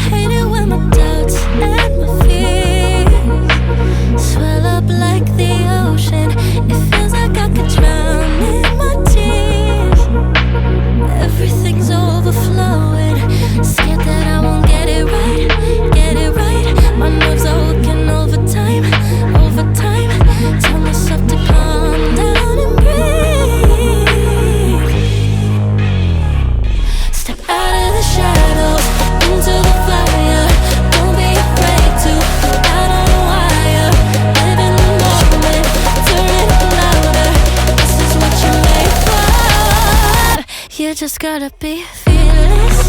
Hate it when my doubts and my fears swell up like the ocean. It feels like I could drown in my tears. Everything's overflowing. Scared that I won't get it right, get it right. My nerves are working overtime, overtime. Tell myself to calm down and breathe. Step out of the shadows, into the fire. Don't be afraid to go out on a wire. Live in the moment, turn it up louder. This is what you're made for. You just gotta be fearless.